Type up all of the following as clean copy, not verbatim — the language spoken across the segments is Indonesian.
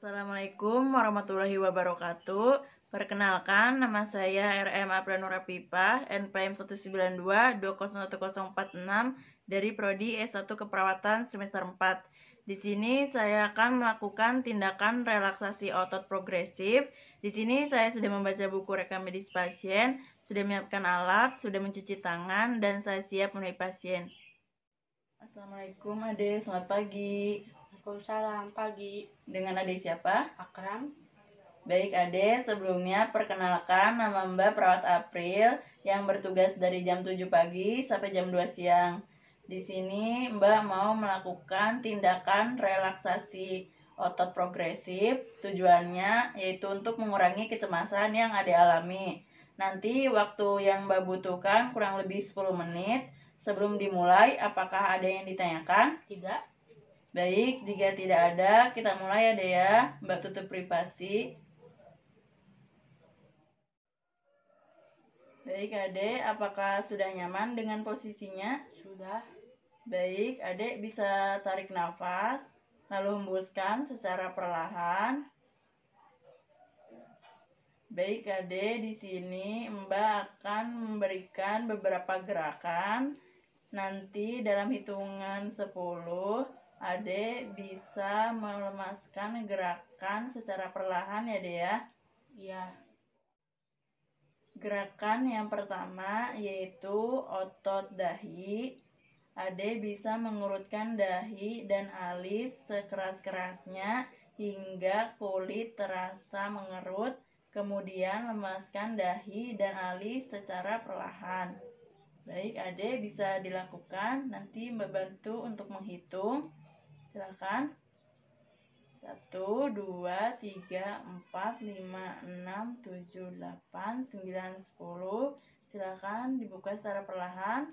Assalamualaikum warahmatullahi wabarakatuh. Perkenalkan, nama saya RM Apranura Pipa, NPM 192201046 dari Prodi S1 Keperawatan semester 4. Di sini saya akan melakukan tindakan relaksasi otot progresif. Di sini saya sudah membaca buku rekam medis pasien, sudah menyiapkan alat, sudah mencuci tangan, dan saya siap menemui pasien. Assalamualaikum Ade, selamat pagi. Waalaikumsalam, pagi. Dengan Ade siapa? Akram. Baik Ade, sebelumnya perkenalkan nama Mbak Perawat April yang bertugas dari jam 7 pagi sampai jam 2 siang. Di sini Mbak mau melakukan tindakan relaksasi otot progresif. Tujuannya yaitu untuk mengurangi kecemasan yang Ade alami. Nanti waktu yang Mbak butuhkan kurang lebih 10 menit. Sebelum dimulai, apakah ada yang ditanyakan? Tidak. Baik, jika tidak ada, kita mulai ya, ya. Mbak tutup privasi. Baik, Adek, apakah sudah nyaman dengan posisinya? Sudah. Baik, Adek bisa tarik nafas, lalu hembuskan secara perlahan. Baik, Adek, di sini Mbak akan memberikan beberapa gerakan. Nanti dalam hitungan 10, Ade bisa melemaskan gerakan secara perlahan ya, Ade ya? Iya. Gerakan yang pertama yaitu otot dahi. Ade bisa mengurutkan dahi dan alis sekeras-kerasnya hingga kulit terasa mengerut. Kemudian lemaskan dahi dan alis secara perlahan. Baik, Ade bisa dilakukan. Nanti Mbak bantu untuk menghitung. Silakan. 1, 2, 3, 4, 5, 6, 7, 8, 9, 10. Silakan dibuka secara perlahan.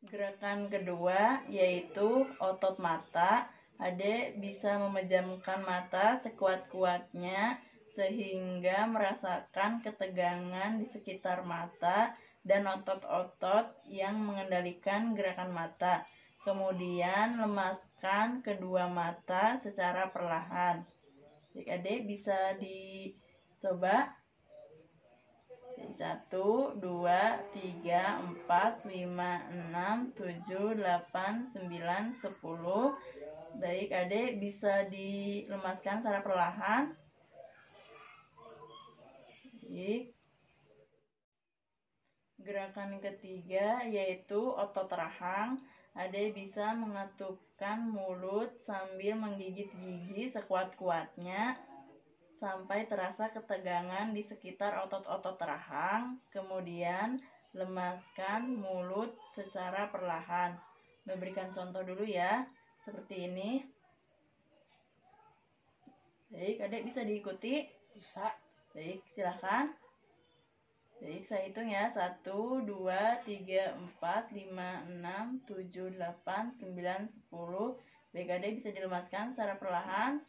Gerakan kedua yaitu otot mata. Ade bisa memejamkan mata sekuat-kuatnya sehingga merasakan ketegangan di sekitar mata dan otot-otot yang mengendalikan gerakan mata. Kemudian lemaskan kedua mata secara perlahan. Jadi Adik bisa dicoba. 1, 2, 3, 4, 5, 6, 7, 8, 9, 10. Baik, Adik bisa dilemaskan secara perlahan. Baik. Gerakan ketiga yaitu otot rahang. Ade bisa mengatupkan mulut sambil menggigit gigi sekuat-kuatnya sampai terasa ketegangan di sekitar otot-otot rahang. Kemudian lemaskan mulut secara perlahan. Memberikan contoh dulu ya, seperti ini. Baik, Adek bisa diikuti? Bisa. Baik, silahkan. Baik, saya hitung ya. 1, 2, 3, 4, 5, 6, 7, 8, 9, 10. Baik, Adek bisa dilemaskan secara perlahan.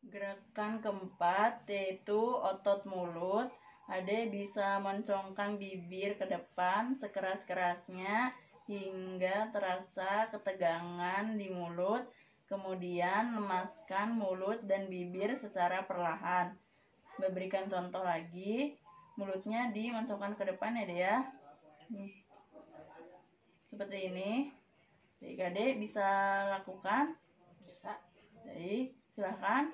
Gerakan keempat yaitu otot mulut. Ade bisa mencongkang bibir ke depan sekeras-kerasnya hingga terasa ketegangan di mulut. Kemudian lemaskan mulut dan bibir secara perlahan. Memberikan contoh lagi, mulutnya dimoncongkan ke depan ya, Dea. Seperti ini. Baik, Adek bisa lakukan? Bisa. Baik, silahkan.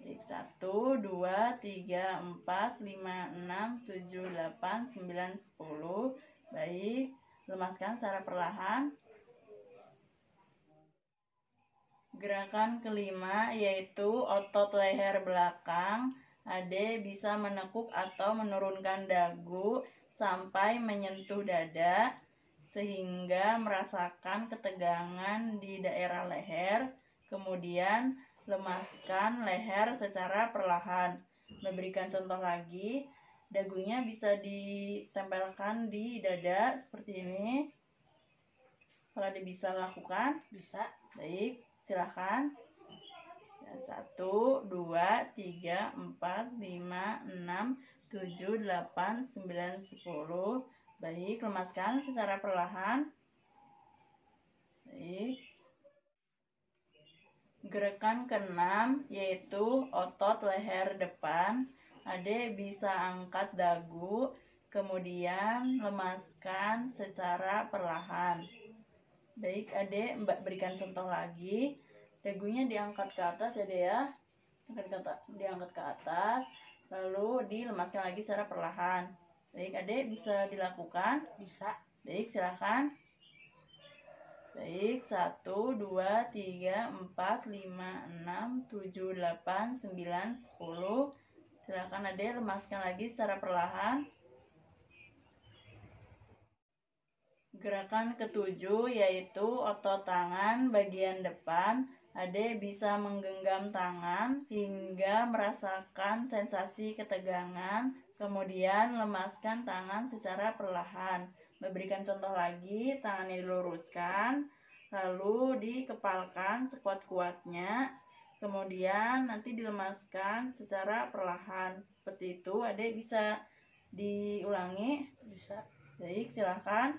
Baik, 1, 2, 3, 4, 5, 6, 7, 8, 9, 10. Baik, lemaskan secara perlahan. Gerakan kelima yaitu otot leher belakang. Ade bisa menekuk atau menurunkan dagu sampai menyentuh dada sehingga merasakan ketegangan di daerah leher. Kemudian lemaskan leher secara perlahan. Memberikan contoh lagi, dagunya bisa ditempelkan di dada seperti ini. Kalau Ade bisa lakukan? Bisa. Baik, silahkan. 1, 2, 3, 4, 5, 6, 7, 8, 9, 10. Baik, lemaskan secara perlahan. Baik. Gerakan keenam yaitu otot leher depan. Adik bisa angkat dagu, kemudian lemaskan secara perlahan. Baik, adik Mbak berikan contoh lagi. Dagunya diangkat ke atas ya dek ya. Diangkat ke atas, lalu dilemaskan lagi secara perlahan. Baik, adik bisa dilakukan? Bisa. Baik, silakan. Baik, 1, 2, 3, 4, 5, 6, 7, 8, 9, 10. Silakan adik lemaskan lagi secara perlahan. Gerakan ketujuh yaitu otot tangan bagian depan. Adik bisa menggenggam tangan hingga merasakan sensasi ketegangan, kemudian lemaskan tangan secara perlahan. Memberikan contoh lagi, tangannya diluruskan, lalu dikepalkan sekuat-kuatnya, kemudian nanti dilemaskan secara perlahan. Seperti itu, adik bisa diulangi? Bisa. Baik, silahkan.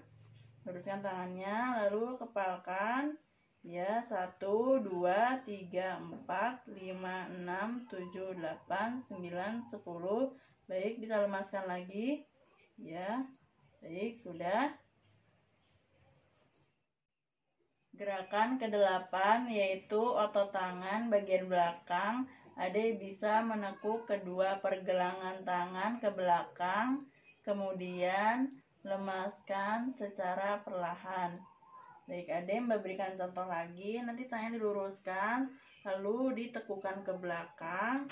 Luruskan tangannya, lalu kepalkan. Ya, 1, 2, 3, 4, 5, 6, 7, 8, 9, 10. Baik, bisa lemaskan lagi. Ya, baik, sudah. Gerakan ke-8 yaitu otot tangan bagian belakang. Adik bisa menekuk kedua pergelangan tangan ke belakang, kemudian lemaskan secara perlahan. Baik, adik memberikan contoh lagi. Nanti tangannya diluruskan, lalu ditekukan ke belakang,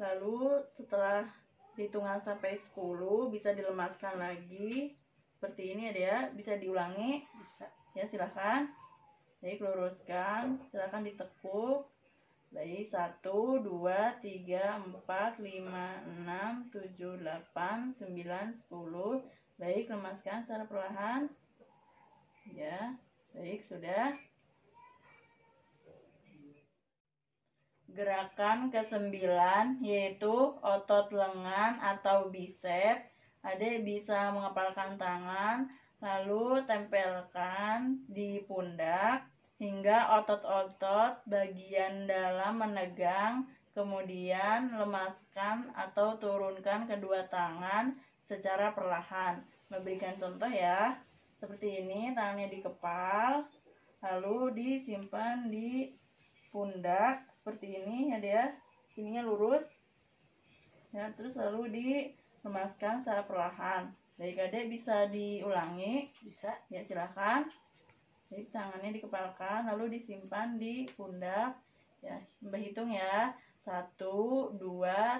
lalu setelah hitungan sampai 10 bisa dilemaskan lagi. Seperti ini ya, bisa diulangi? Bisa. Ya, silahkan. Baik, luruskan, silakan ditekuk. Baik, 1, 2, 3, 4, 5, 6, 7, 8, 9, 10. Baik, lemaskan secara perlahan. Ya, baik, sudah. Gerakan ke-9 yaitu otot lengan atau bicep. Adik bisa mengepalkan tangan, lalu tempelkan di pundak hingga otot-otot bagian dalam menegang, kemudian lemaskan atau turunkan kedua tangan secara perlahan. Memberikan contoh ya, seperti ini, tangannya dikepal, lalu disimpan di pundak seperti ini ya dia, ininya lurus ya, terus lalu dilemaskan secara perlahan. Baik, adik bisa diulangi? Bisa. Ya, silahkan. Jadi tangannya dikepalkan, lalu disimpan di pundak. Ya, Mbak hitung ya. 1, 2,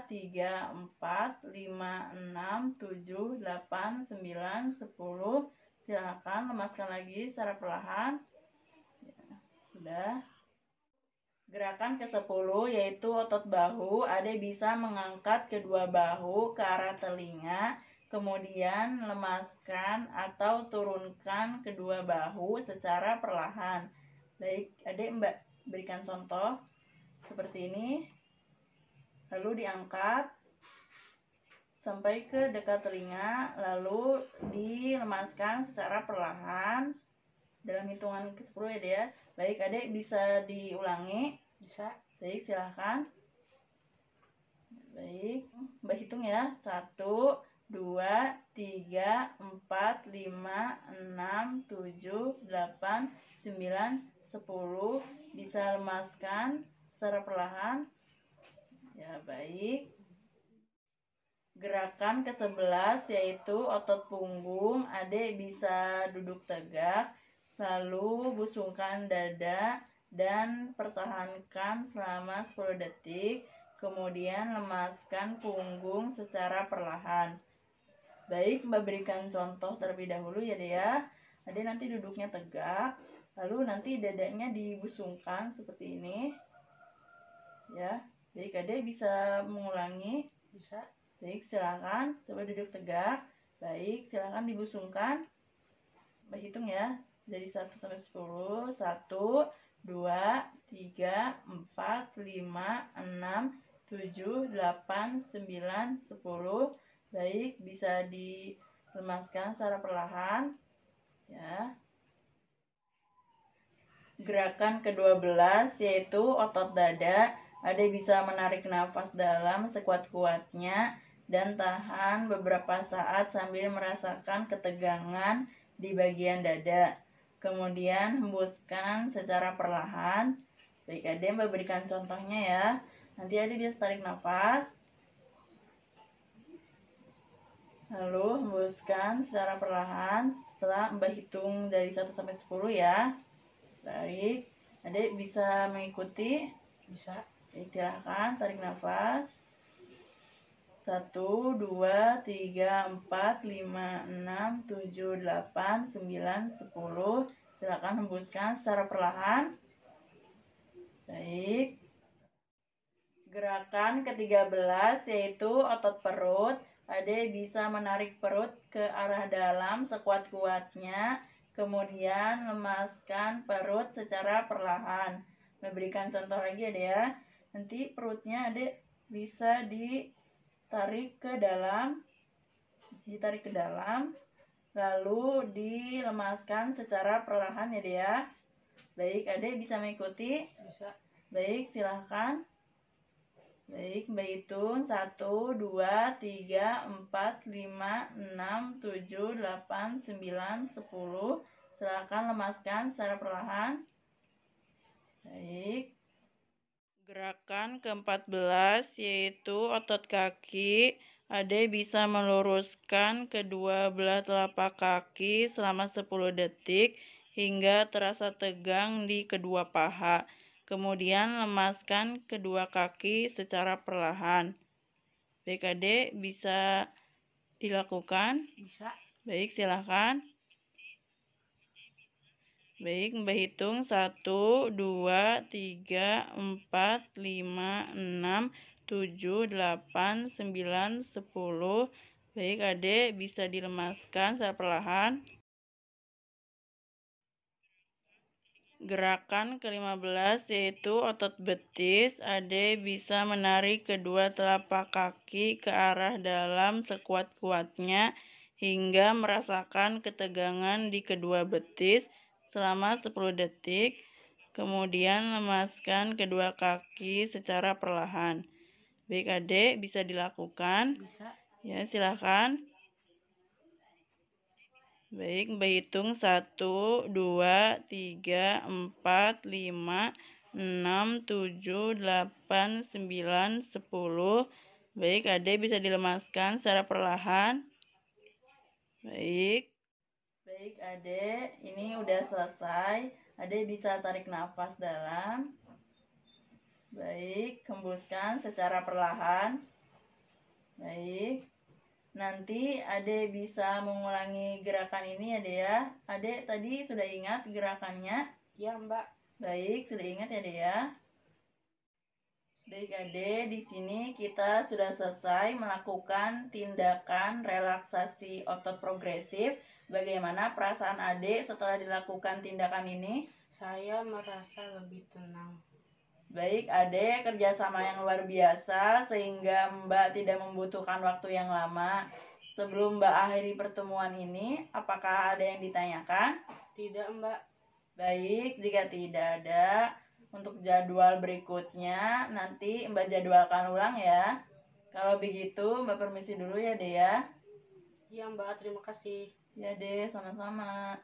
3, 4, 5, 6, 7, 8, 9, 10. Silakan lemaskan lagi secara perlahan. Ya, sudah. Gerakan ke-10 yaitu otot bahu. Adik bisa mengangkat kedua bahu ke arah telinga, kemudian lemaskan atau turunkan kedua bahu secara perlahan. Baik, adik Mbak berikan contoh seperti ini. Lalu diangkat sampai ke dekat telinga, lalu dilemaskan secara perlahan dalam hitungan ke-10 ya dia. Baik, adik bisa diulangi? Bisa. Baik, silahkan. Baik, Mbak hitung ya. 1, 2, 3, 4, 5, 6, 7, 8, 9, 10. Bisa lemaskan secara perlahan. Ya, baik. Gerakan ke-11 yaitu otot punggung. Adik bisa duduk tegak, lalu busungkan dada dan pertahankan selama 10 detik, kemudian lemaskan punggung secara perlahan. Baik, Mbak berikan contoh terlebih dahulu ya deh ya. Adik nanti duduknya tegak, lalu nanti dadanya dibusungkan seperti ini. Ya, baik, adik bisa mengulangi? Bisa. Baik, silakan coba duduk tegak. Baik, silakan dibusungkan. Mbak hitung ya, dari 1 sampai 10. 1, 2, 3, 4, 5, 6, 7, 8, 9, 10. Baik, bisa dilemaskan secara perlahan. Ya. Gerakan ke-12 yaitu otot dada. Ade bisa menarik nafas dalam sekuat-kuatnya dan tahan beberapa saat sambil merasakan ketegangan di bagian dada. Kemudian hembuskan secara perlahan. Baik, Ade memberikan contohnya ya. Nanti Ade bisa tarik nafas. Lalu hembuskan secara perlahan setelah Mbak hitung dari 1 sampai 10 ya. Baik, Adik bisa mengikuti? Bisa. Silahkan tarik nafas. 1, 2, 3, 4, 5, 6, 7, 8, 9, 10. Silakan hembuskan secara perlahan. Baik. Gerakan ke-13 yaitu otot perut. Ade bisa menarik perut ke arah dalam sekuat-kuatnya, kemudian lemaskan perut secara perlahan. Memberikan contoh lagi Ade ya. Nanti perutnya Ade bisa ditarik ke dalam, lalu dilemaskan secara perlahan ya Ade ya. Baik, Ade bisa mengikuti? Bisa. Baik, silahkan. Baik, Mbak hitung 1, 2, 3, 4, 5, 6, 7, 8, 9, 10. Silakan lemaskan secara perlahan. Baik. Gerakan ke-14 yaitu otot kaki. Ade bisa meluruskan kedua belah telapak kaki selama 10 detik hingga terasa tegang di kedua paha. Kemudian lemaskan kedua kaki secara perlahan. Baik, Ade bisa dilakukan? Bisa. Baik, silakan. Baik, Mbak hitung 1, 2, 3, 4, 5, 6, 7, 8, 9, 10. Baik, Ade bisa dilemaskan secara perlahan. Gerakan ke-15 yaitu otot betis. Ade bisa menarik kedua telapak kaki ke arah dalam sekuat-kuatnya hingga merasakan ketegangan di kedua betis selama 10 detik. Kemudian lemaskan kedua kaki secara perlahan. Baik, Ade bisa dilakukan? Bisa. Ya, silakan. Baik, Mbak hitung 1, 2, 3, 4, 5, 6, 7, 8, 9, 10. Baik, Ade bisa dilemaskan secara perlahan. Baik. Baik, Ade, ini udah selesai. Ade bisa tarik nafas dalam. Baik, hembuskan secara perlahan. Baik. Nanti Ade bisa mengulangi gerakan ini Ade ya. Ade tadi sudah ingat gerakannya? Ya, Mbak. Baik, sudah ingat ya Ade ya. Baik Ade, di sini kita sudah selesai melakukan tindakan relaksasi otot progresif. Bagaimana perasaan Ade setelah dilakukan tindakan ini? Saya merasa lebih tenang. Baik, Ade kerjasama yang luar biasa sehingga Mbak tidak membutuhkan waktu yang lama. Sebelum Mbak akhiri pertemuan ini, apakah ada yang ditanyakan? Tidak, Mbak. Baik, jika tidak ada, untuk jadwal berikutnya nanti Mbak jadwalkan ulang ya. Kalau begitu, Mbak permisi dulu ya, De ya. Ya, Mbak. Terima kasih. Ya, De, sama-sama.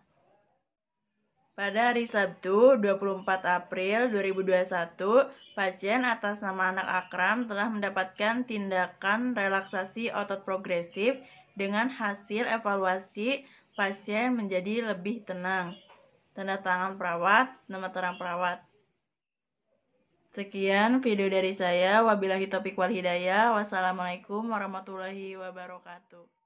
Pada hari Sabtu, 24 April 2021, pasien atas nama anak Akram telah mendapatkan tindakan relaksasi otot progresif. Dengan hasil evaluasi, pasien menjadi lebih tenang. Tanda tangan perawat, nama terang perawat. Sekian video dari saya. Wabillahi taufiq wal hidayah. Wassalamualaikum warahmatullahi wabarakatuh.